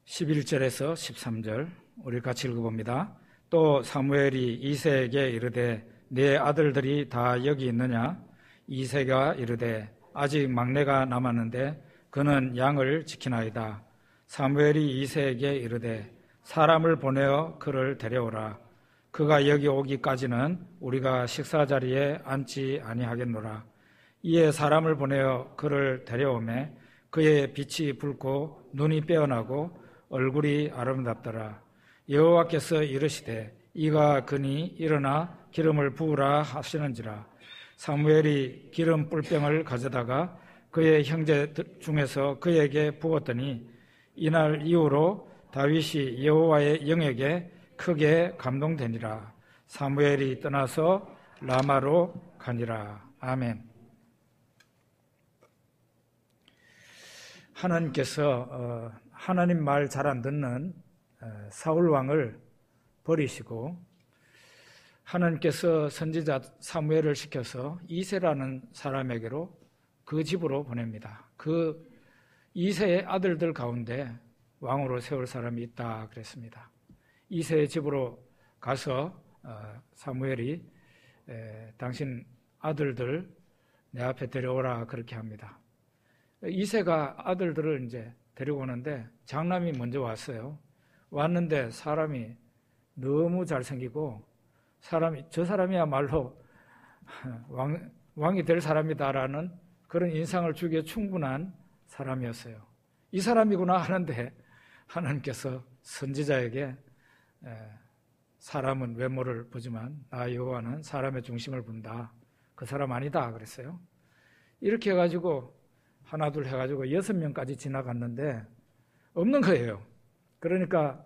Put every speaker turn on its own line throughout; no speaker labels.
11절에서 13절 우리 같이 읽어봅니다. 또 사무엘이 이새에게 이르되 네 아들들이 다 여기 있느냐? 이새가 이르되 아직 막내가 남았는데 그는 양을 지키나이다. 사무엘이 이새에게 이르되 사람을 보내어 그를 데려오라. 그가 여기 오기까지는 우리가 식사 자리에 앉지 아니하겠노라. 이에 사람을 보내어 그를 데려오매 그의 빛이 붉고 눈이 빼어나고 얼굴이 아름답더라. 여호와께서 이르시되 이가 그니 일어나 기름을 부으라 하시는지라. 사무엘이 기름 뿔병을 가져다가 그의 형제 중에서 그에게 부었더니 이날 이후로 다윗이 여호와의 영에게 크게 감동되니라. 사무엘이 떠나서 라마로 가니라. 아멘. 하나님께서 하나님 말 잘 안 듣는 사울 왕을 버리시고 하나님께서 선지자 사무엘을 시켜서 이새라는 사람에게로 그 집으로 보냅니다. 그 이새의 아들들 가운데 왕으로 세울 사람이 있다 그랬습니다. 이새의 집으로 가서 사무엘이 당신 아들들 내 앞에 데려오라 그렇게 합니다. 이새가 아들들을 이제 데리고 오는데 장남이 먼저 왔어요. 왔는데 사람이 너무 잘생기고 저 사람이야말로 왕이 될 사람이다라는 그런 인상을 주기에 충분한 사람이었어요. 이 사람이구나 하는데 하나님께서 선지자에게 사람은 외모를 보지만 나 여호와는 사람의 중심을 본다. 그 사람 아니다 그랬어요. 이렇게 해가지고 하나 둘 해가지고 6명까지 지나갔는데 없는 거예요. 그러니까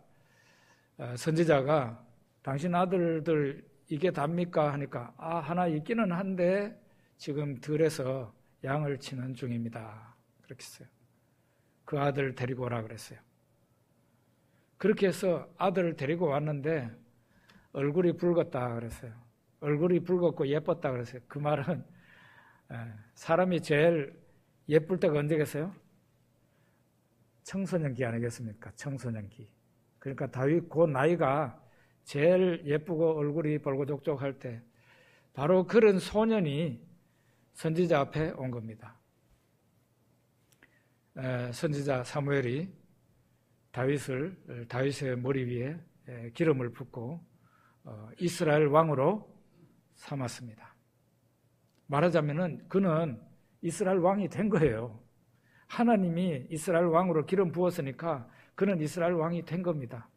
선지자가 당신 아들들 이게 답니까 하니까 하나 있기는 한데 지금 들에서 양을 치는 중입니다. 그렇게 했어요. 그 아들 데리고 오라 그랬어요. 그렇게 해서 아들을 데리고 왔는데 얼굴이 붉었다 그랬어요. 얼굴이 붉었고 예뻤다 그랬어요. 그 말은 사람이 제일 예쁠 때가 언제겠어요? 청소년기 아니겠습니까? 청소년기. 그러니까 다윗 그 나이가 제일 예쁘고 얼굴이 벌고족족할 때 바로 그런 소년이 선지자 앞에 온 겁니다. 선지자 사무엘이 다윗의 머리 위에 기름을 붓고 이스라엘 왕으로 삼았습니다. 말하자면은 그는 이스라엘 왕이 된 거예요. 하나님이 이스라엘 왕으로 기름 부었으니까 그는 이스라엘 왕이 된 겁니다.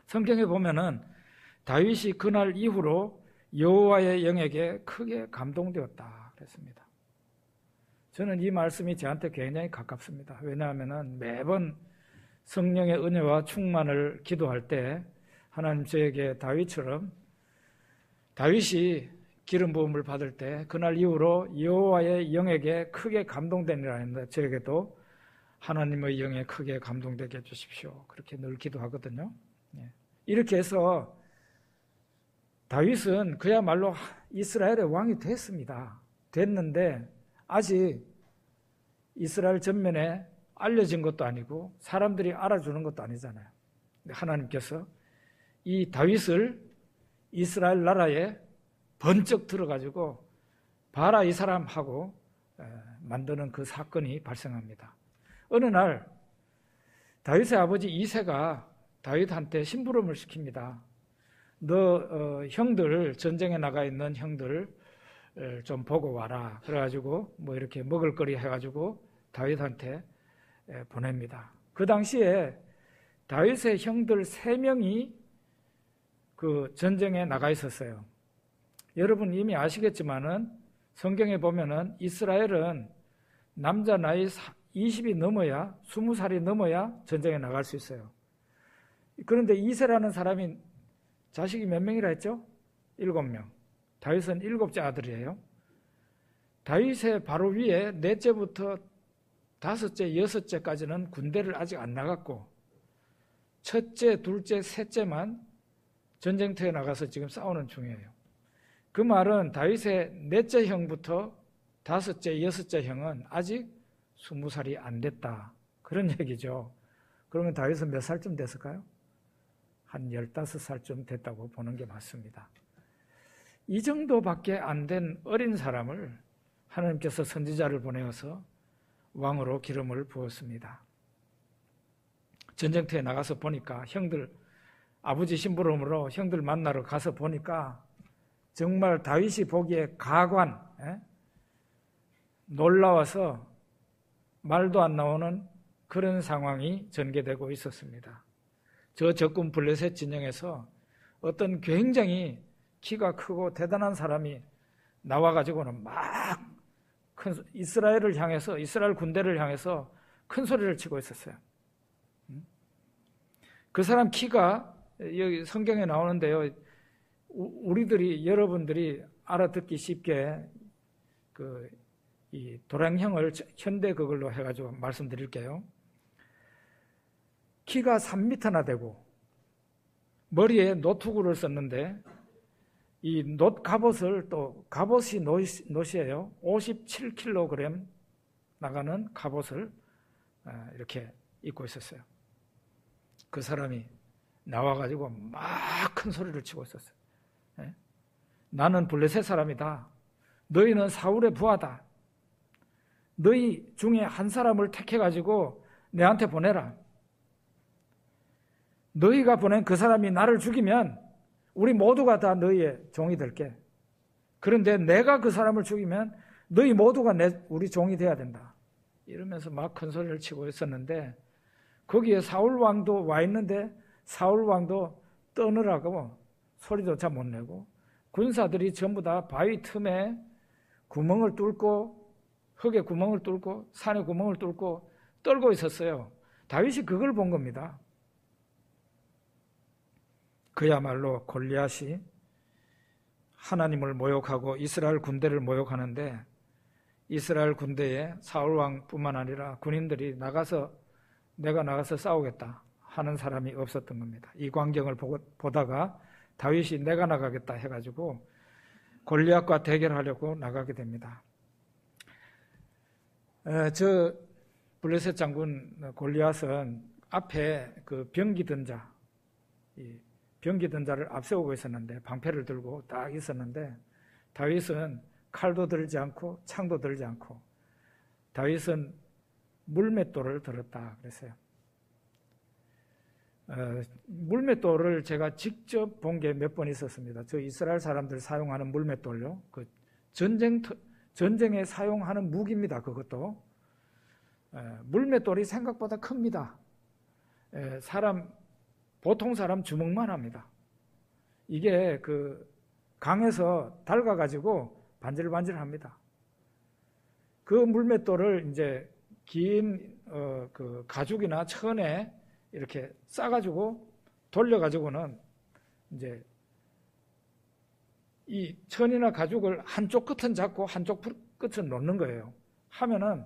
성경에 보면은 다윗이 그날 이후로 여호와의 영에게 크게 감동되었다 그랬습니다. 저는 이 말씀이 저한테 굉장히 가깝습니다. 왜냐하면은 매번 성령의 은혜와 충만을 기도할 때 하나님 저에게 다윗처럼 다윗이 기름 부음을 받을 때 그날 이후로 여호와의 영에게 크게 감동되니라 했는데 저에게도 하나님의 영에 크게 감동되게 해주십시오. 그렇게 늘 기도하거든요. 이렇게 해서 다윗은 그야말로 이스라엘의 왕이 됐습니다. 됐는데 아직 이스라엘 전면에 알려진 것도 아니고 사람들이 알아주는 것도 아니잖아요. 하나님께서 이 다윗을 이스라엘 나라에 번쩍 들어가지고 봐라 이 사람하고 만드는 그 사건이 발생합니다. 어느 날 다윗의 아버지 이새가 다윗한테 심부름을 시킵니다. 너 형들 전쟁에 나가 있는 형들 좀 보고 와라. 그래가지고 뭐 이렇게 먹을 거리 해가지고 다윗한테 보냅니다. 그 당시에 다윗의 형들 3명이 그 전쟁에 나가 있었어요. 여러분 이미 아시겠지만은 성경에 보면은 이스라엘은 남자 나이 20이 넘어야 20살이 넘어야 전쟁에 나갈 수 있어요. 그런데 이새라는 사람이 자식이 몇 명이라 했죠? 7명. 다윗은 7째 아들이에요. 다윗의 바로 위에 넷째부터 5째, 6째까지는 군대를 아직 안 나갔고 첫째, 둘째, 셋째만 전쟁터에 나가서 지금 싸우는 중이에요. 그 말은 다윗의 넷째 형부터 5째, 6째 형은 아직 20살이 안 됐다. 그런 얘기죠. 그러면 다윗은 몇 살쯤 됐을까요? 한 15살쯤 됐다고 보는 게 맞습니다. 이 정도밖에 안 된 어린 사람을 하나님께서 선지자를 보내어서 왕으로 기름을 부었습니다. 전쟁터에 나가서 보니까 형들, 아버지 심부름으로 형들 만나러 가서 보니까 정말 다윗이 보기에 가관, 놀라워서 말도 안 나오는 그런 상황이 전개되고 있었습니다. 저 적군 블레셋 진영에서 어떤 굉장히 키가 크고 대단한 사람이 나와가지고는 막 이스라엘을 향해서, 이스라엘 군대를 향해서 큰 소리를 치고 있었어요. 그 사람 키가 여기 성경에 나오는데요, 여러분들이 알아듣기 쉽게 이 도량형을 현대 그걸로 해가지고 말씀드릴게요. 키가 3m나 되고 머리에 노트구를 썼는데 이 놋 갑옷을 또 갑옷이 놋이에요. 57kg 나가는 갑옷을 이렇게 입고 있었어요. 그 사람이 나와가지고 막 큰 소리를 치고 있었어요. 나는 블레셋 사람이다. 너희는 사울의 부하다. 너희 중에 한 사람을 택해가지고 내한테 보내라. 너희가 보낸 그 사람이 나를 죽이면 우리 모두가 다 너희의 종이 될게. 그런데 내가 그 사람을 죽이면 너희 모두가 우리 종이 돼야 된다. 이러면서 막 큰 소리를 치고 있었는데 거기에 사울 왕도 와 있는데 사울 왕도 떠느라고 소리조차 못 내고 군사들이 전부 다 바위 틈에 구멍을 뚫고 흙에 구멍을 뚫고 산에 구멍을 뚫고 떨고 있었어요. 다윗이 그걸 본 겁니다. 그야말로 골리앗이 하나님을 모욕하고 이스라엘 군대를 모욕하는데 이스라엘 군대에 사울왕뿐만 아니라 군인들이 내가 나가서 싸우겠다 하는 사람이 없었던 겁니다. 이 광경을 보다가 다윗이 내가 나가겠다 해가지고 골리앗과 대결하려고 나가게 됩니다. 저 블레셋 장군 골리앗은 앞에 그 병기 든자, 병기 든자를 앞세우고 있었는데 방패를 들고 딱 있었는데 다윗은 칼도 들지 않고 창도 들지 않고 다윗은 물맷돌을 들었다 그랬어요. 물맷돌을 제가 직접 본 게 몇 번 있었습니다. 저 이스라엘 사람들 사용하는 물맷돌요. 그 전쟁에 사용하는 무기입니다. 그것도 물맷돌이 생각보다 큽니다. 보통 사람 주먹만 합니다. 이게 그 강에서 닳아가지고 반질반질합니다. 그 물맷돌을 이제 긴 그 가죽이나 천에 이렇게 싸가지고 돌려가지고는 이제 이 천이나 가죽을 한쪽 끝은 잡고 한쪽 끝은 놓는 거예요. 하면은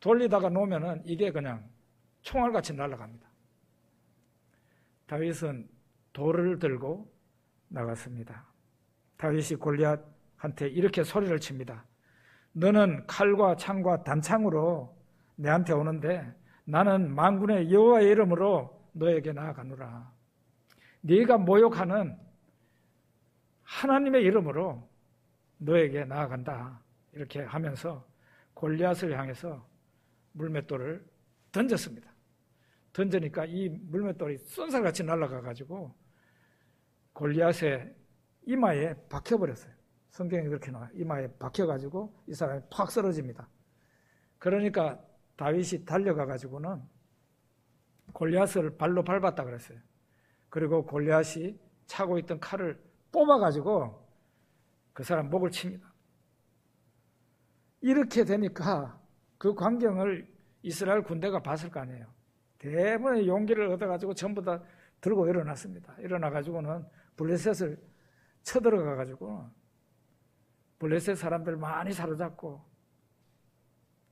돌리다가 놓으면은 이게 그냥 총알같이 날아갑니다. 다윗은 돌을 들고 나갔습니다. 다윗이 골리앗한테 이렇게 소리를 칩니다. 너는 칼과 창과 단창으로 내한테 오는데 나는 만군의 여호와의 이름으로 너에게 나아가노라. 네가 모욕하는 하나님의 이름으로 너에게 나아간다. 이렇게 하면서 골리앗을 향해서 물맷돌을 던졌습니다. 던지니까 이 물맷돌이 쏜살같이 날아가가지고 골리앗의 이마에 박혀버렸어요. 성경에 그렇게 나와요. 이마에 박혀가지고 이 사람이 팍 쓰러집니다. 그러니까 다윗이 달려가가지고는 골리앗을 발로 밟았다 그랬어요. 그리고 골리앗이 차고 있던 칼을 뽑아가지고 그 사람 목을 칩니다. 이렇게 되니까 그 광경을 이스라엘 군대가 봤을 거 아니에요. 대부분의 용기를 얻어가지고 전부 다 들고 일어났습니다. 일어나가지고는 블레셋을 쳐들어가가지고 블레셋 사람들 많이 사로잡고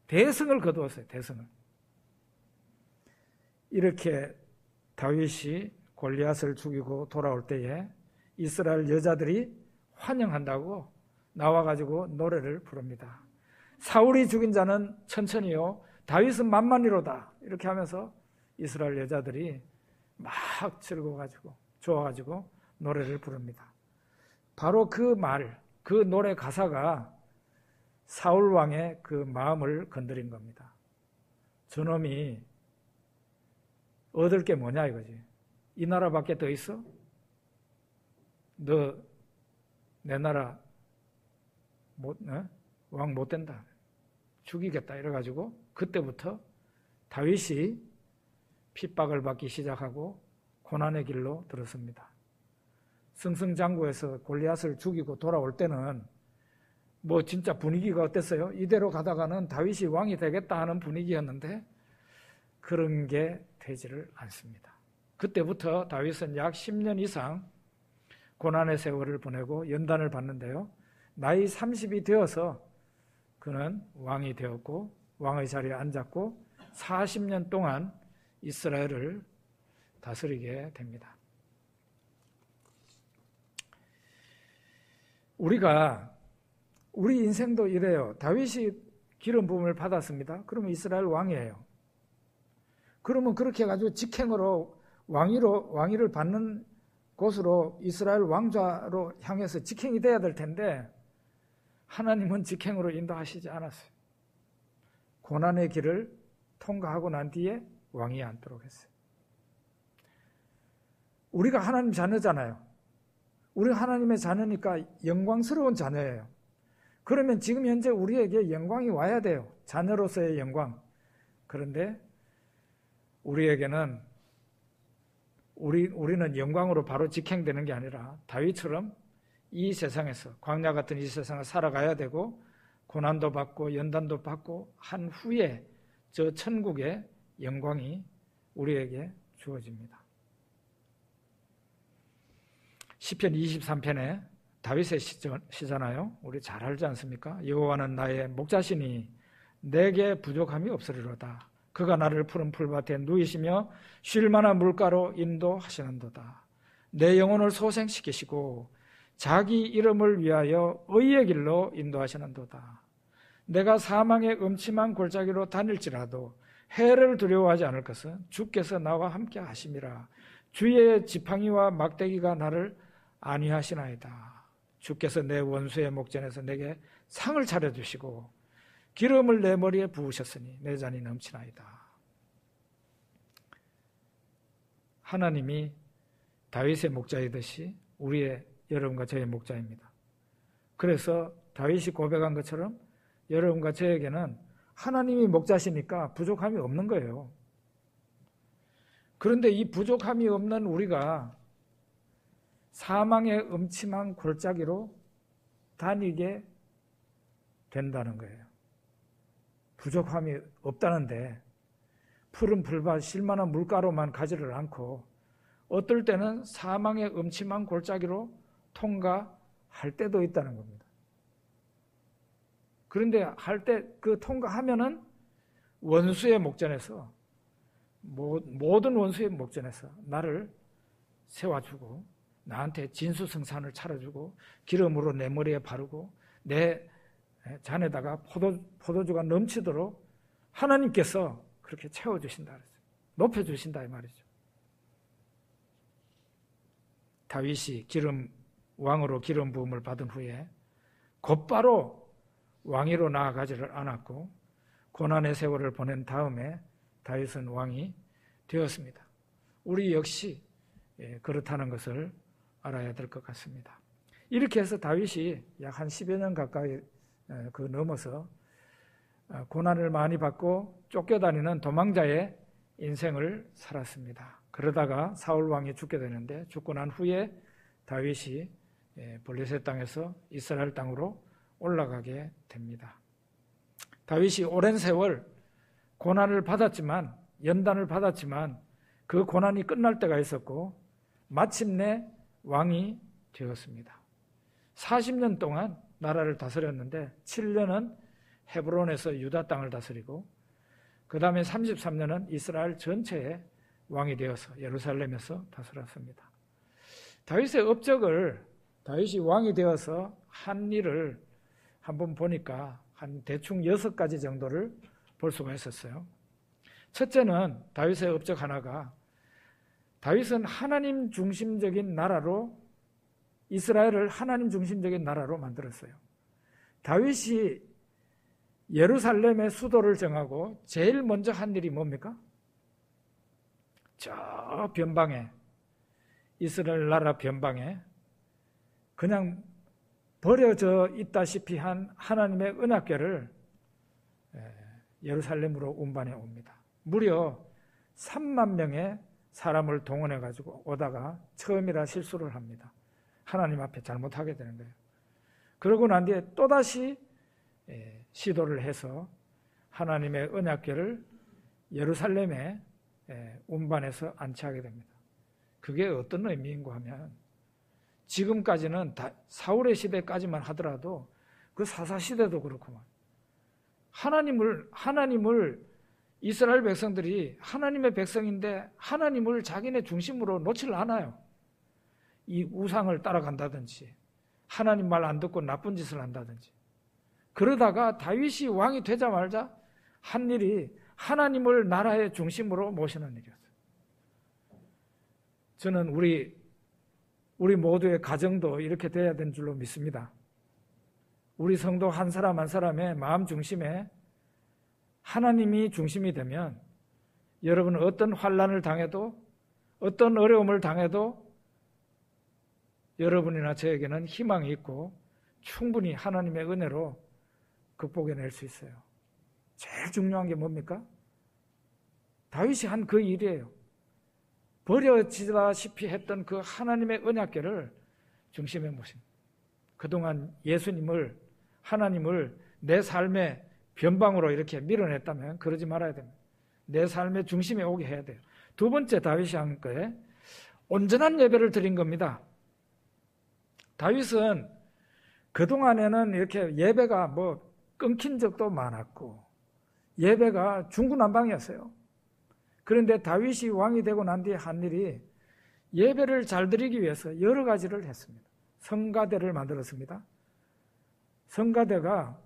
대승을 거두었어요. 대승을. 이렇게 다윗이 골리앗을 죽이고 돌아올 때에 이스라엘 여자들이 환영한다고 나와가지고 노래를 부릅니다. 사울이 죽인 자는 천천히요 다윗은 만만히로다 이렇게 하면서 이스라엘 여자들이 막 즐거워가지고 좋아가지고 노래를 부릅니다. 바로 그 말, 그 노래 가사가 사울 왕의 그 마음을 건드린 겁니다. 저놈이 얻을 게 뭐냐 이거지. 이 나라밖에 더 있어? 너 내 나라 왕 못 된다. 죽이겠다. 이래가지고 그때부터 다윗이 핍박을 받기 시작하고 고난의 길로 들었습니다. 승승장구해서 골리앗을 죽이고 돌아올 때는 뭐 진짜 분위기가 어땠어요? 이대로 가다가는 다윗이 왕이 되겠다 하는 분위기였는데 그런 게 되지를 않습니다. 그때부터 다윗은 약 10년 이상 고난의 세월을 보내고 연단을 받는데요. 나이 30이 되어서 그는 왕이 되었고 왕의 자리에 앉았고 40년 동안 이스라엘을 다스리게 됩니다. 우리 인생도 이래요. 다윗이 기름 부음을 받았습니다. 그러면 이스라엘 왕이에요. 그러면 그렇게 해가지고 직행으로 왕위를 받는 곳으로 이스라엘 왕좌로 향해서 직행이 돼야 될 텐데 하나님은 직행으로 인도하시지 않았어요. 고난의 길을 통과하고 난 뒤에 왕위에 앉도록 했어요. 우리가 하나님 자녀잖아요. 우리가 하나님의 자녀니까 영광스러운 자녀예요. 그러면 지금 현재 우리에게 영광이 와야 돼요. 자녀로서의 영광. 그런데 우리에게는 우리는 영광으로 바로 직행되는 게 아니라 다윗처럼 이 세상에서 광야 같은 이 세상을 살아가야 되고 고난도 받고 연단도 받고 한 후에 저 천국의 영광이 우리에게 주어집니다. 시편 23편에 다윗의 시잖아요. 우리 잘 알지 않습니까? 여호와는 나의 목자시니 내게 부족함이 없으리로다. 그가 나를 푸른 풀밭에 누이시며 쉴 만한 물가로 인도하시는도다. 내 영혼을 소생시키시고 자기 이름을 위하여 의의 길로 인도하시는도다. 내가 사망의 음침한 골짜기로 다닐지라도 해를 두려워하지 않을 것은 주께서 나와 함께 하심이라. 주의 지팡이와 막대기가 나를 안위하시나이다. 주께서 내 원수의 목전에서 내게 상을 차려주시고 기름을 내 머리에 부으셨으니 내 잔이 넘치나이다. 하나님이 다윗의 목자이듯이 우리의 여러분과 저의 목자입니다. 그래서 다윗이 고백한 것처럼 여러분과 저에게는 하나님이 목자시니까 부족함이 없는 거예요. 그런데 이 부족함이 없는 우리가 사망의 음침한 골짜기로 다니게 된다는 거예요. 부족함이 없다는데 푸른 풀밭 쉴만한 물가로만 가지를 않고 어떨 때는 사망의 음침한 골짜기로 통과할 때도 있다는 겁니다. 그런데 할 때 그 통과하면은 원수의 목전에서 모든 원수의 목전에서 나를 세워주고 나한테 진수성찬을 차려주고 기름으로 내 머리에 바르고 내 잔에다가 포도주가 넘치도록 하나님께서 그렇게 채워주신다 그랬어요. 높여주신다 이 말이죠. 다윗이 왕으로 기름 부음을 받은 후에 곧바로 왕위로 나아가지를 않았고 고난의 세월을 보낸 다음에 다윗은 왕이 되었습니다. 우리 역시 그렇다는 것을 알아야 될 것 같습니다. 이렇게 해서 다윗이 약 한 10여 년 가까이 넘어서 고난을 많이 받고 쫓겨다니는 도망자의 인생을 살았습니다. 그러다가 사울 왕이 죽게 되는데 죽고 난 후에 다윗이 블레셋 땅에서 이스라엘 땅으로 올라가게 됩니다. 다윗이 오랜 세월 고난을 받았지만 연단을 받았지만 그 고난이 끝날 때가 있었고 마침내 왕이 되었습니다. 40년 동안 나라를 다스렸는데 7년은 헤브론에서 유다 땅을 다스리고 그 다음에 33년은 이스라엘 전체의 왕이 되어서 예루살렘에서 다스렸습니다. 다윗의 업적을 다윗이 왕이 되어서 한 일을 한번 보니까 한 대충 6가지 정도를 볼 수가 있었어요. 첫째는 다윗의 업적 하나가, 다윗은 하나님 중심적인 나라로, 이스라엘을 하나님 중심적인 나라로 만들었어요. 다윗이 예루살렘의 수도를 정하고 제일 먼저 한 일이 뭡니까? 저 변방에, 이스라엘 나라 변방에 그냥 버려져 있다시피 한 하나님의 언약궤를 예루살렘으로 운반해 옵니다. 무려 3만 명의 사람을 동원해 가지고 오다가 처음이라 실수를 합니다. 하나님 앞에 잘못하게 되는 거예요. 그러고 난 뒤에 또다시 시도를 해서 하나님의 언약궤를 예루살렘에 운반해서 안치하게 됩니다. 그게 어떤 의미인가 하면, 지금까지는 사울의 시대까지만 하더라도 그 사사 시대도 그렇구만. 하나님을 이스라엘 백성들이 하나님의 백성인데 하나님을 자기네 중심으로 놓지를 않아요. 이 우상을 따라간다든지 하나님 말 안 듣고 나쁜 짓을 한다든지. 그러다가 다윗이 왕이 되자마자 한 일이 하나님을 나라의 중심으로 모시는 일이었어요. 저는 우리 모두의 가정도 이렇게 돼야 되는 줄로 믿습니다. 우리 성도 한 사람 한 사람의 마음 중심에 하나님이 중심이 되면 여러분은 어떤 환난을 당해도, 어떤 어려움을 당해도 여러분이나 저에게는 희망이 있고 충분히 하나님의 은혜로 극복해낼 수 있어요. 제일 중요한 게 뭡니까? 다윗이 한 그 일이에요. 버려지다시피 했던 그 하나님의 언약궤를 중심에 모신, 그동안 예수님을, 하나님을 내 삶의 변방으로 이렇게 밀어냈다면 그러지 말아야 됩니다. 내 삶의 중심에 오게 해야 돼요. 두 번째 다윗이 한 거에 온전한 예배를 드린 겁니다. 다윗은 그동안에는 이렇게 예배가 끊긴 적도 많았고 예배가 중구난방이었어요. 그런데 다윗이 왕이 되고 난 뒤에 한 일이 예배를 잘 드리기 위해서 여러 가지를 했습니다. 성가대를 만들었습니다. 성가대가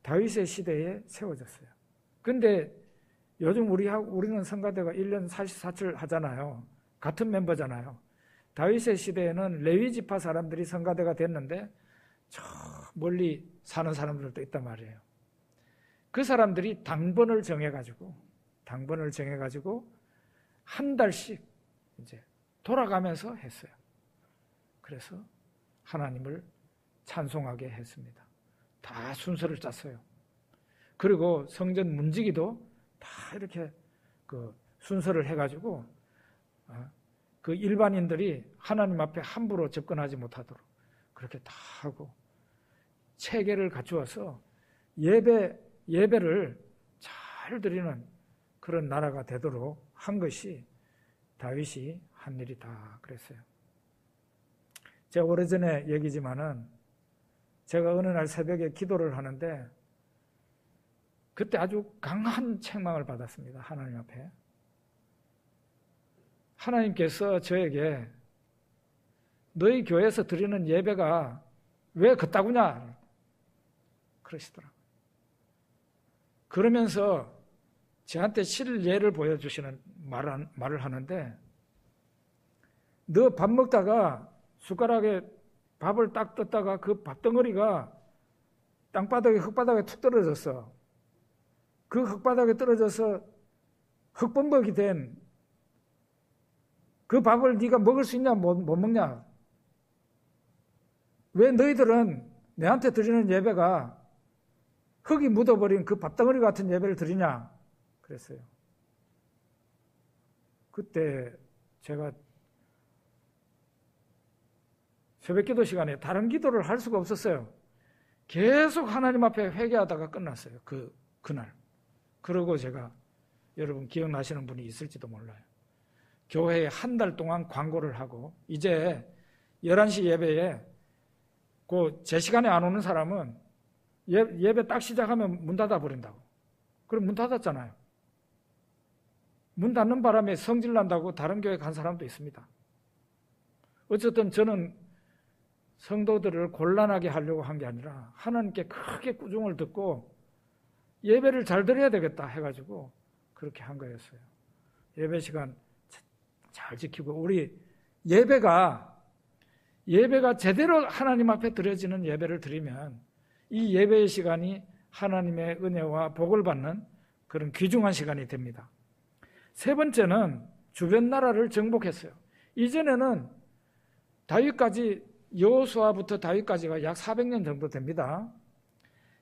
다윗의 시대에 세워졌어요. 그런데 요즘 우리는 성가대가 1년 44철 하잖아요. 같은 멤버잖아요. 다윗의 시대에는 레위 지파 사람들이 성가대가 됐는데 저 멀리 사는 사람들도 있단 말이에요. 그 사람들이 당번을 정해가지고 한 달씩 이제 돌아가면서 했어요. 그래서 하나님을 찬송하게 했습니다. 다 순서를 짰어요. 그리고 성전 문지기도 다 이렇게 그 순서를 해가지고 그 일반인들이 하나님 앞에 함부로 접근하지 못하도록 그렇게 다 하고 체계를 갖추어서 예배를 잘 드리는 그런 나라가 되도록 한 것이 다윗이 한 일이다 그랬어요. 제가 오래전에 얘기지만은 제가 어느 날 새벽에 기도를 하는데 그때 아주 강한 책망을 받았습니다. 하나님 앞에. 하나님께서 저에게 너희 교회에서 드리는 예배가 왜 그따구냐 그러시더라고요. 그러면서 저한테 실례를 보여주시는 말을 하는데, 너 밥 먹다가 숟가락에 밥을 딱 떴다가 그 밥덩어리가 땅바닥에 흙바닥에 툭 떨어졌어. 그 흙바닥에 떨어져서 흙범벅이 된 그 밥을 네가 먹을 수 있냐 못 먹냐? 왜 너희들은 내한테 드리는 예배가 흙이 묻어버린 그 밥덩어리 같은 예배를 드리냐? 그랬어요. 그때 제가 새벽기도 시간에 다른 기도를 할 수가 없었어요. 계속 하나님 앞에 회개하다가 끝났어요. 그날. 그러고 제가, 여러분 기억나시는 분이 있을지도 몰라요. 교회에 한 달 동안 광고를 하고 이제 11시 예배에 제 시간에 안 오는 사람은 예배 딱 시작하면 문 닫아버린다고. 그럼 문 닫았잖아요. 문 닫는 바람에 성질 난다고 다른 교회 간 사람도 있습니다. 어쨌든 저는 성도들을 곤란하게 하려고 한 게 아니라 하나님께 크게 꾸중을 듣고 예배를 잘 드려야 되겠다 해가지고 그렇게 한 거였어요. 예배 시간 잘 지키고, 우리 예배가 제대로 하나님 앞에 드려지는 예배를 드리면 이 예배의 시간이 하나님의 은혜와 복을 받는 그런 귀중한 시간이 됩니다. 세 번째는 주변 나라를 정복했어요. 이전에는 다윗까지, 여호수아부터 다윗까지가 약 400년 정도 됩니다.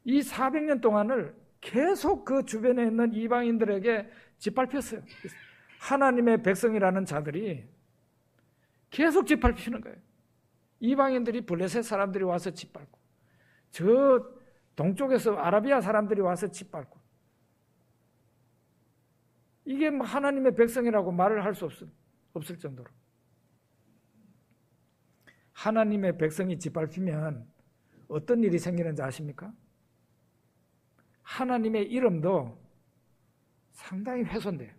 이 400년 동안을 계속 그 주변에 있는 이방인들에게 짓밟혔어요. 하나님의 백성이라는 자들이 계속 짓밟히는 거예요. 이방인들이, 블레셋 사람들이 와서 짓밟고, 저 동쪽에서 아라비아 사람들이 와서 짓밟고, 이게 뭐 하나님의 백성이라고 말을 할 수 없을 정도로. 하나님의 백성이 짓밟히면 어떤 일이 생기는지 아십니까? 하나님의 이름도 상당히 훼손돼요.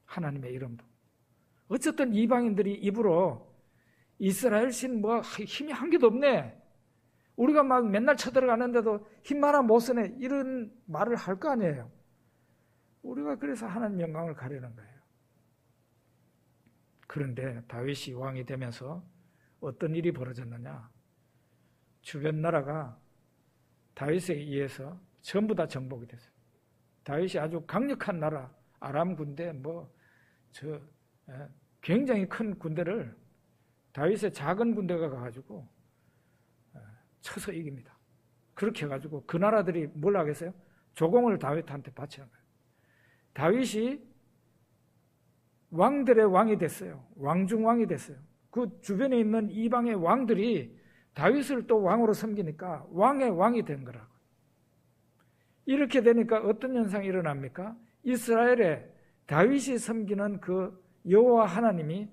하나님의 이름도. 어쨌든 이방인들이 입으로 이스라엘 신 뭐 힘이 한 개도 없네, 우리가 막 맨날 쳐들어가는데도 힘 하나 못 쓰네, 이런 말을 할 거 아니에요. 우리가 그래서 하나님 영광을 가리는 거예요. 그런데 다윗이 왕이 되면서 어떤 일이 벌어졌느냐? 주변 나라가 다윗에 의해서 전부 다 정복이 됐어요. 다윗이 아주 강력한 나라, 아람 군대, 굉장히 큰 군대를 다윗의 작은 군대가 가가지고 쳐서 이깁니다. 그렇게 해가지고 그 나라들이 뭘 하겠어요? 조공을 다윗한테 바치는 거예요. 다윗이 왕들의 왕이 됐어요. 왕중왕이 됐어요. 그 주변에 있는 이방의 왕들이 다윗을 또 왕으로 섬기니까 왕의 왕이 된 거라고. 이렇게 되니까 어떤 현상이 일어납니까? 이스라엘에 다윗이 섬기는 그 여호와 하나님이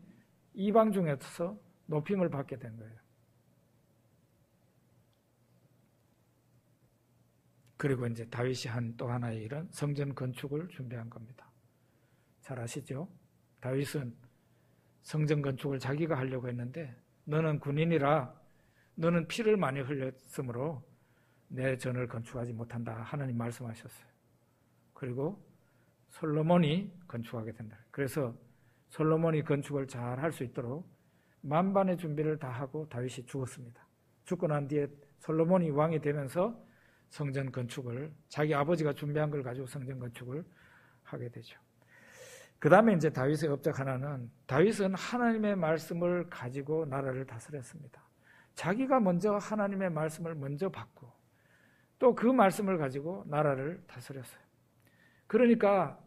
이방 중에서 높임을 받게 된 거예요. 그리고 이제 다윗이 한 또 하나의 일은 성전 건축을 준비한 겁니다. 잘 아시죠? 다윗은 성전 건축을 자기가 하려고 했는데, 너는 군인이라 너는 피를 많이 흘렸으므로 내 전을 건축하지 못한다, 하나님 말씀하셨어요. 그리고 솔로몬이 건축하게 된다. 그래서 솔로몬이 건축을 잘 할 수 있도록 만반의 준비를 다 하고 다윗이 죽었습니다. 죽고 난 뒤에 솔로몬이 왕이 되면서 성전 건축을, 자기 아버지가 준비한 걸 가지고 성전 건축을 하게 되죠. 그 다음에 이제 다윗의 업적 하나는, 다윗은 하나님의 말씀을 가지고 나라를 다스렸습니다. 자기가 먼저 하나님의 말씀을 먼저 받고 또 그 말씀을 가지고 나라를 다스렸어요. 그러니까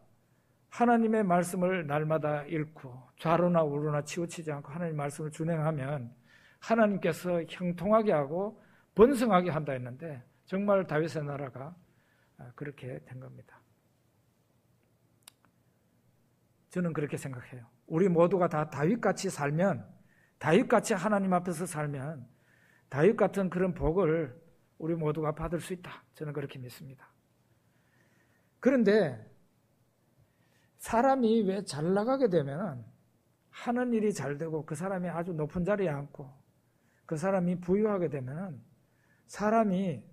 하나님의 말씀을 날마다 읽고 좌로나 우로나 치우치지 않고 하나님의 말씀을 준행하면 하나님께서 형통하게 하고 번성하게 한다 했는데, 정말 다윗의 나라가 그렇게 된 겁니다. 저는 그렇게 생각해요. 우리 모두가 다 다윗같이 살면, 다윗같이 하나님 앞에서 살면 다윗 같은 그런 복을 우리 모두가 받을 수 있다. 저는 그렇게 믿습니다. 그런데 사람이 왜 잘 나가게 되면 하는 일이 잘 되고 그 사람이 아주 높은 자리에 앉고 그 사람이 부유하게 되면 사람이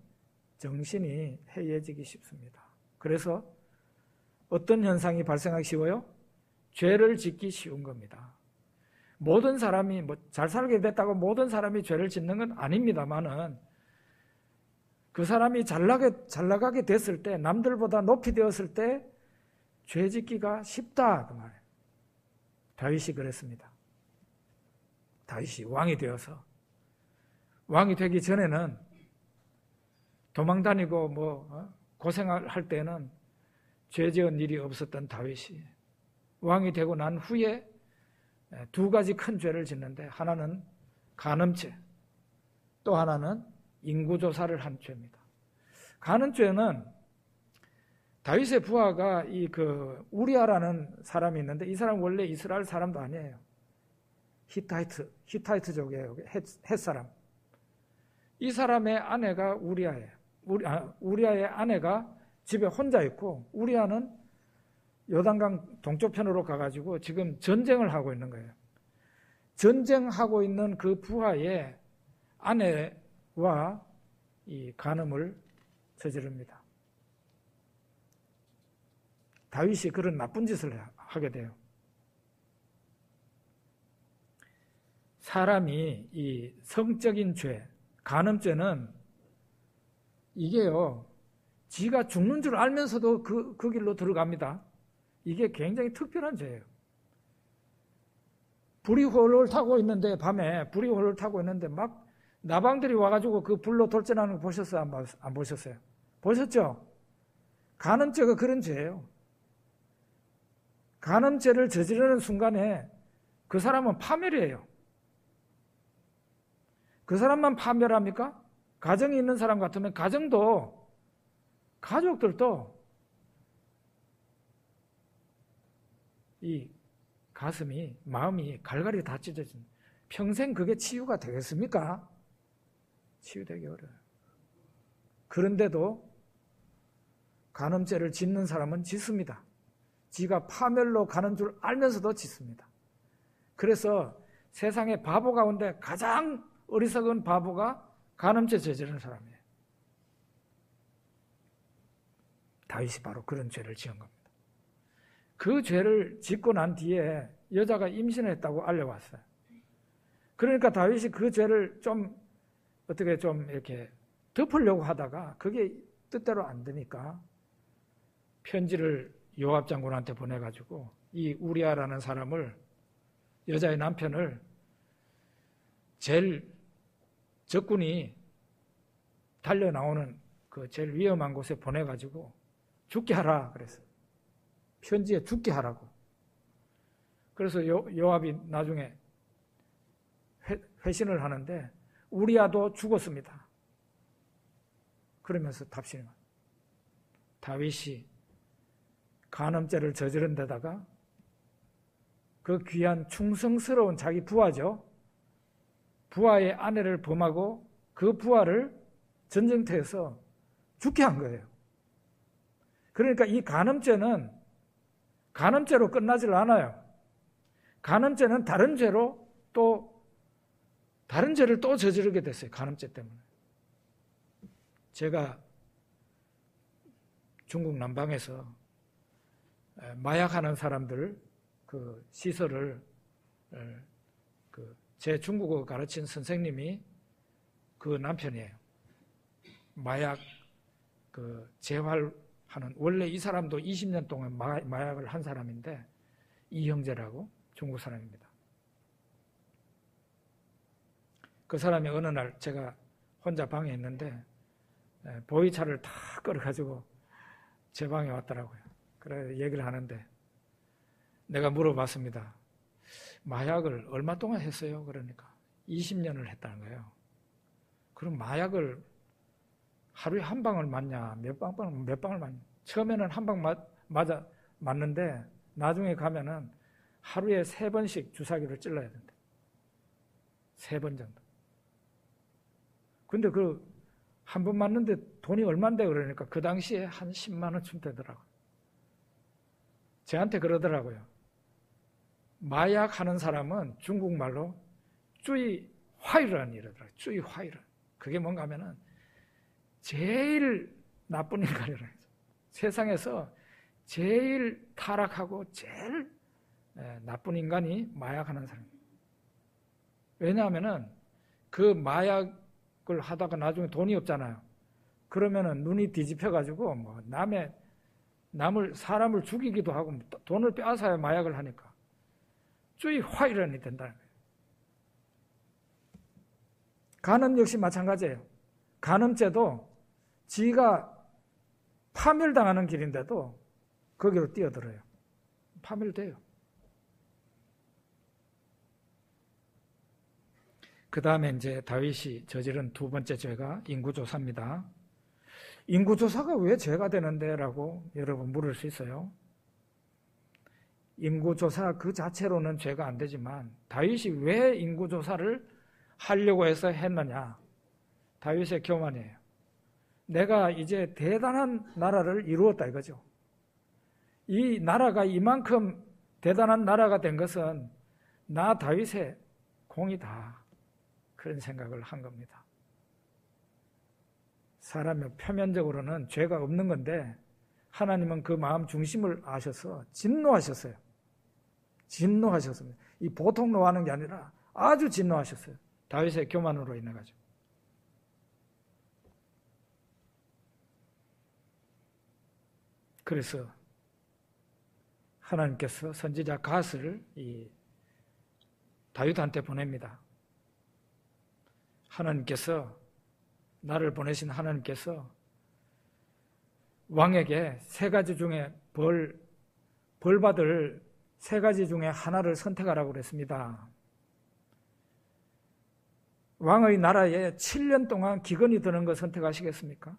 정신이 해이해지기 쉽습니다. 그래서 어떤 현상이 발생하기 쉬워요? 죄를 짓기 쉬운 겁니다. 모든 사람이 잘 살게 됐다고 모든 사람이 죄를 짓는 건 아닙니다만은, 그 사람이 잘 나가게 됐을 때, 남들보다 높이 되었을 때 죄 짓기가 쉽다, 그 말이에요. 다윗이 그랬습니다. 다윗이 왕이 되어서, 왕이 되기 전에는 도망다니고 고생할 때는 죄 지은 일이 없었던 다윗이 왕이 되고 난 후에 두 가지 큰 죄를 짓는데, 하나는 간음죄, 또 하나는 인구조사를 한 죄입니다. 간음죄는 다윗의 부하가 우리아라는 사람이 있는데, 이 사람 원래 이스라엘 사람도 아니에요. 히타이트족이에요. 헷사람. 이 사람의 아내가 우리아예요. 우리아의 아내가 집에 혼자 있고, 우리아는 요단강 동쪽편으로 가가지고 지금 전쟁을 하고 있는 거예요. 전쟁하고 있는 그 부하의 아내와 이 간음을 저지릅니다. 다윗이 그런 나쁜 짓을 하게 돼요. 사람이 이 성적인 죄, 간음죄는 이게요, 지가 죽는 줄 알면서도 그 길로 들어갑니다. 이게 굉장히 특별한 죄예요. 불이 홀홀 타고 있는데, 밤에 불이 홀홀 타고 있는데 막 나방들이 와가지고 그 불로 돌진하는 거 보셨어요? 안 보셨어요? 보셨죠? 간음죄가 그런 죄예요. 간음죄를 저지르는 순간에 그 사람은 파멸이에요. 그 사람만 파멸합니까? 가정이 있는 사람 같으면 가정도, 가족들도 이 가슴이, 마음이 갈갈이 다 찢어진, 평생 그게 치유가 되겠습니까? 치유되기 어려워요. 그런데도 간음죄를 짓는 사람은 짓습니다. 지가 파멸로 가는 줄 알면서도 짓습니다. 그래서 세상의 바보 가운데 가장 어리석은 바보가 간음죄 저지르는 사람이에요. 다윗이 바로 그런 죄를 지은 겁니다. 그 죄를 짓고 난 뒤에 여자가 임신을 했다고 알려왔어요. 그러니까 다윗이 그 죄를 좀 어떻게 좀 이렇게 덮으려고 하다가 그게 뜻대로 안 되니까 편지를 요압 장군한테 보내가지고 이 우리아라는 사람을, 여자의 남편을 제일 적군이 달려나오는 그 제일 위험한 곳에 보내가지고 죽게 하라 그랬어요. 편지에 죽게 하라고. 그래서 요압이 나중에 회신을 하는데 우리아도 죽었습니다. 그러면서 답신이 와. 다윗이 간음죄를 저지른 데다가 그 귀한 충성스러운 자기 부하죠. 부하의 아내를 범하고 그 부하를 전쟁터에서 죽게 한 거예요. 그러니까 이 간음죄는 간음죄로 끝나질 않아요. 간음죄는 다른 죄를 또 저지르게 됐어요. 간음죄 때문에. 제가 중국 남방에서 마약하는 사람들 그 시설을 제 중국어 가르친 선생님이 그 남편이에요. 마약 재활하는, 원래 이 사람도 20년 동안 마약을 한 사람인데 이형제라고 중국 사람입니다. 그 사람이 어느 날 제가 혼자 방에 있는데 보이차를 다 끌어가지고 제 방에 왔더라고요. 그래 얘기를 하는데 내가 물어봤습니다. 마약을 얼마 동안 했어요? 그러니까 20년을 했다는 거예요. 그럼 마약을 하루에 한 방을 맞냐? 몇 방을 맞냐? 처음에는 한 방 맞는데 나중에 가면은 하루에 3번씩 주사기를 찔러야 된다. 3번 정도. 근데 한 번 맞는데 돈이 얼만데 그러니까 그 당시에 한 10만 원쯤 되더라고요. 저한테 그러더라고요. 마약하는 사람은 중국말로 쭈이 화이런 이러더라고요. 쭈이 화이런. 그게 뭔가 하면은 제일 나쁜 인간이라고 해서 세상에서 제일 타락하고 제일 나쁜 인간이 마약하는 사람입니다. 왜냐하면은 그 마약을 하다가 나중에 돈이 없잖아요. 그러면은 눈이 뒤집혀가지고 뭐 사람을 죽이기도 하고 돈을 빼앗아야 마약을 하니까 쭈이 화이런이 된다는 거예요. 간음 역시 마찬가지예요. 간음죄도 지가 파멸당하는 길인데도 거기로 뛰어들어요. 파멸돼요. 그 다음에 이제 다윗이 저지른 두 번째 죄가 인구조사입니다. 인구조사가 왜 죄가 되는데? 라고 여러분 물을 수 있어요. 인구조사 그 자체로는 죄가 안 되지만 다윗이 왜 인구조사를 하려고 해서 했느냐? 다윗의 교만이에요. 내가 이제 대단한 나라를 이루었다 이거죠. 이 나라가 이만큼 대단한 나라가 된 것은 나 다윗의 공이다. 그런 생각을 한 겁니다. 사람이 표면적으로는 죄가 없는 건데 하나님은 그 마음 중심을 아셔서 진노하셨어요. 진노하셨습니다. 이 보통 노하는 게 아니라 아주 진노하셨어요. 다윗의 교만으로 인해 가지고. 그래서 하나님께서 선지자 갓을 이 다윗한테 보냅니다. 하나님께서, 나를 보내신 하나님께서 왕에게 세 가지 중에 벌 받을 세 가지 중에 하나를 선택하라고 그랬습니다. 왕의 나라에 7년 동안 기근이 드는 거 선택하시겠습니까?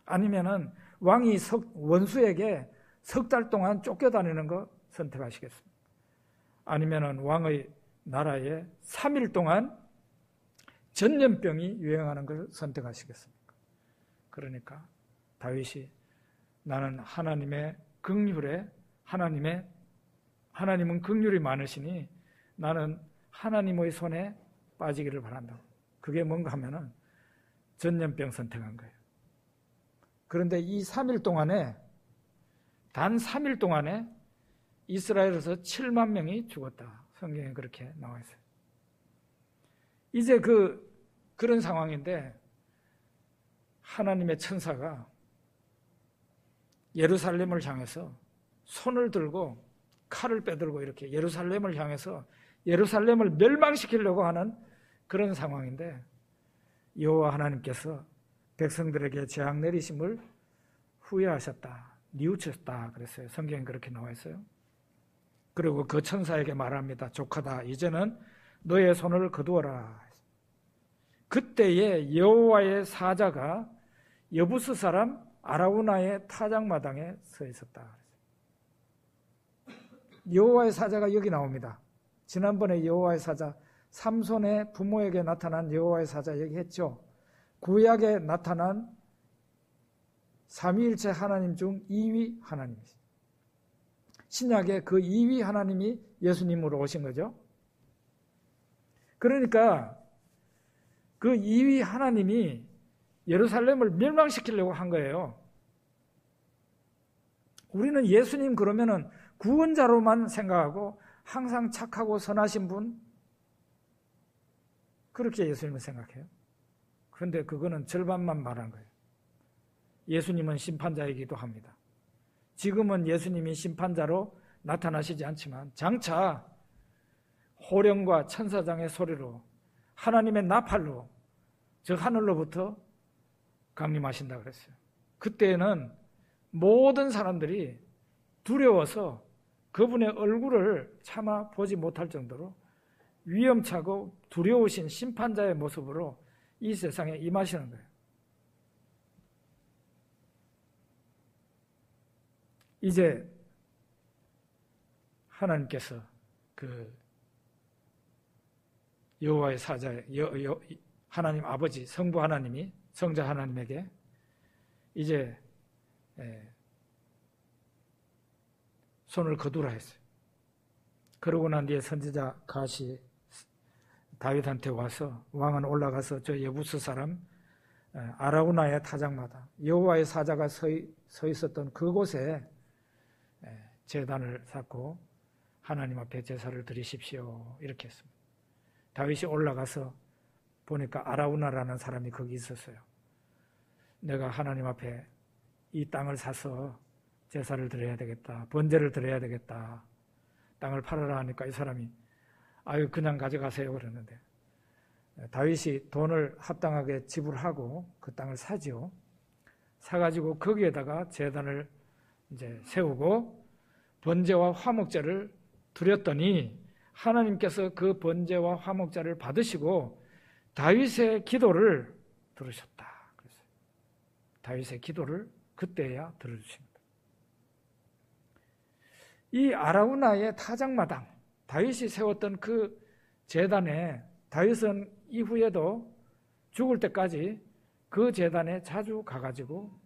아니면은 왕이 원수에게 석 달 동안 쫓겨다니는 거 선택하시겠습니까? 아니면은 왕의 나라에 3일 동안 전염병이 유행하는 걸 선택하시겠습니까? 그러니까 다윗이 나는 하나님의 긍휼에 하나님은 긍휼이 많으시니 나는 하나님의 손에 빠지기를 바란다. 그게 뭔가 하면은 전염병 선택한 거예요. 그런데 이 3일 동안에 단 3일 동안에 이스라엘에서 7만 명이 죽었다. 성경에 그렇게 나와 있어요. 이제 그런 상황인데 하나님의 천사가 예루살렘을 향해서 손을 들고 칼을 빼들고 이렇게 예루살렘을 향해서 예루살렘을 멸망시키려고 하는 그런 상황인데 여호와 하나님께서 백성들에게 재앙 내리심을 후회하셨다. 뉘우쳤다 그랬어요. 성경에 그렇게 나와 있어요. 그리고 그 천사에게 말합니다. 조카다. 이제는 너의 손을 거두어라. 그때에 여호와의 사자가 여부스 사람 아라우나의 타작마당에 서 있었다. 여호와의 사자가 여기 나옵니다. 지난번에 여호와의 사자 삼손의 부모에게 나타난 여호와의 사자 얘기했죠. 구약에 나타난 삼위일체 하나님 중 2위 하나님이십니다. 신약에 그 2위 하나님이 예수님으로 오신 거죠. 그러니까 그 2위 하나님이 예루살렘을 멸망시키려고 한 거예요. 우리는 예수님 그러면은 구원자로만 생각하고 항상 착하고 선하신 분, 그렇게 예수님을 생각해요. 그런데 그거는 절반만 말한 거예요. 예수님은 심판자이기도 합니다. 지금은 예수님이 심판자로 나타나시지 않지만 장차 호령과 천사장의 소리로 하나님의 나팔로 저 하늘로부터 강림하신다 그랬어요. 그때는 모든 사람들이 두려워서 그분의 얼굴을 차마 보지 못할 정도로 위험차고 두려우신 심판자의 모습으로 이 세상에 임하시는 거예요. 이제 하나님께서 그 여호와의 사자 하나님 아버지 성부 하나님이 성자 하나님에게 이제 손을 거두라 했어요. 그러고 난 뒤에 선지자 갓이 다윗한테 와서 왕은 올라가서 저 여부스 사람 아라우나의 타작마다 여호와의 사자가 서 있었던 그곳에 제단을 쌓고 하나님 앞에 제사를 드리십시오 이렇게 했습니다. 다윗이 올라가서 보니까 아라우나라는 사람이 거기 있었어요. 내가 하나님 앞에 이 땅을 사서 제사를 드려야 되겠다. 번제를 드려야 되겠다. 땅을 팔아라 하니까 이 사람이 아유 그냥 가져가세요 그랬는데 다윗이 돈을 합당하게 지불하고 그 땅을 사지요. 사가지고 거기에다가 제단을 이제 세우고 번제와 화목제를 드렸더니 하나님께서 그 번제와 화목제를 받으시고 다윗의 기도를 들으셨다. 그랬어요. 다윗의 기도를 그때야 들어주십니다. 이 아라우나의 타작마당, 다윗이 세웠던 그 제단에 다윗은 이후에도 죽을 때까지 그 제단에 자주 가가지고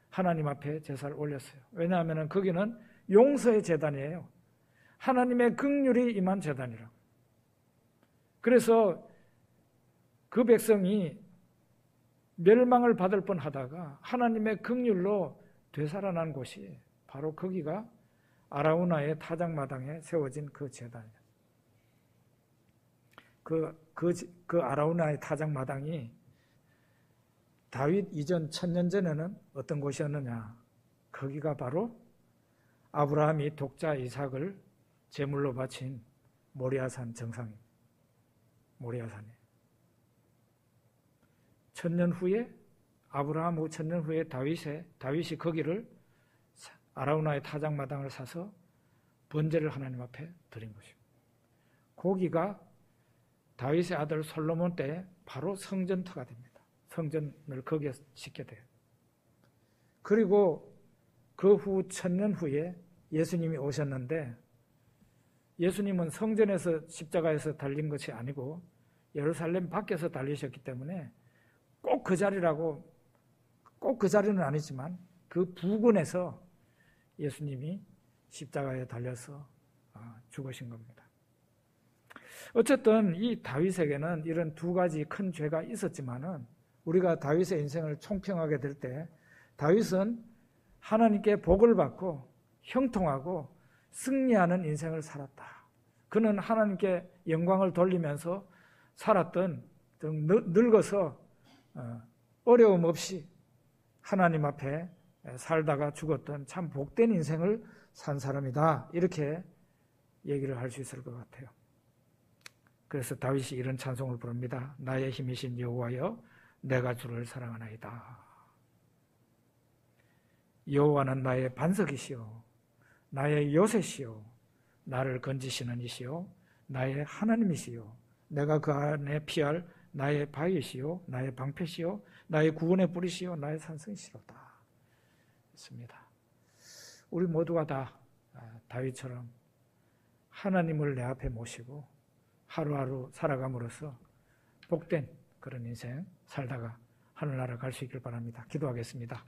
하나님 앞에 제사를 올렸어요. 왜냐하면 거기는 용서의 제단이에요. 하나님의 긍휼이 임한 제단이라고. 그래서 그 백성이 멸망을 받을 뻔하다가 하나님의 긍휼로 되살아난 곳이 바로 거기가 아라우나의 타작마당에 세워진 그 제단이에요. 그 아라우나의 타작마당이 다윗 이전 1000년 전에는 어떤 곳이었느냐? 거기가 바로 아브라함이 독자 이삭을 제물로 바친 모리아산 정상입니다. 모리아산이에요. 1000년 후에 아브라함 후 1000년 후에 다윗이 거기를 아라우나의 타작마당을 사서 번제를 하나님 앞에 드린 것입니다. 거기가 다윗의 아들 솔로몬 때 바로 성전터가 됩니다. 성전을 거기에 짓게 돼요. 그리고 그 후 1000년 후에 예수님이 오셨는데 예수님은 성전에서 십자가에서 달린 것이 아니고 예루살렘 밖에서 달리셨기 때문에 꼭 그 자리라고, 꼭 그 자리는 아니지만 그 부근에서 예수님이 십자가에 달려서 죽으신 겁니다. 어쨌든 이 다윗에게는 이런 두 가지 큰 죄가 있었지만은 우리가 다윗의 인생을 총평하게 될 때 다윗은 하나님께 복을 받고 형통하고 승리하는 인생을 살았다. 그는 하나님께 영광을 돌리면서 살았던, 늙어서 어려움 없이 하나님 앞에 살다가 죽었던 참 복된 인생을 산 사람이다. 이렇게 얘기를 할 수 있을 것 같아요. 그래서 다윗이 이런 찬송을 부릅니다. 나의 힘이신 여호와여, 내가 주를 사랑하나이다. 여호와는 나의 반석이시오, 나의 요새시오, 나를 건지시는 이시오, 나의 하나님이시오, 내가 그 안에 피할 나의 바위시오, 나의 방패시오, 나의 구원의 뿌리시오, 나의 산성이시로다. 있습니다. 우리 모두가 다 다윗처럼 하나님을 내 앞에 모시고 하루하루 살아감으로써 복된 그런 인생 살다가 하늘나라 갈 수 있길 바랍니다. 기도하겠습니다.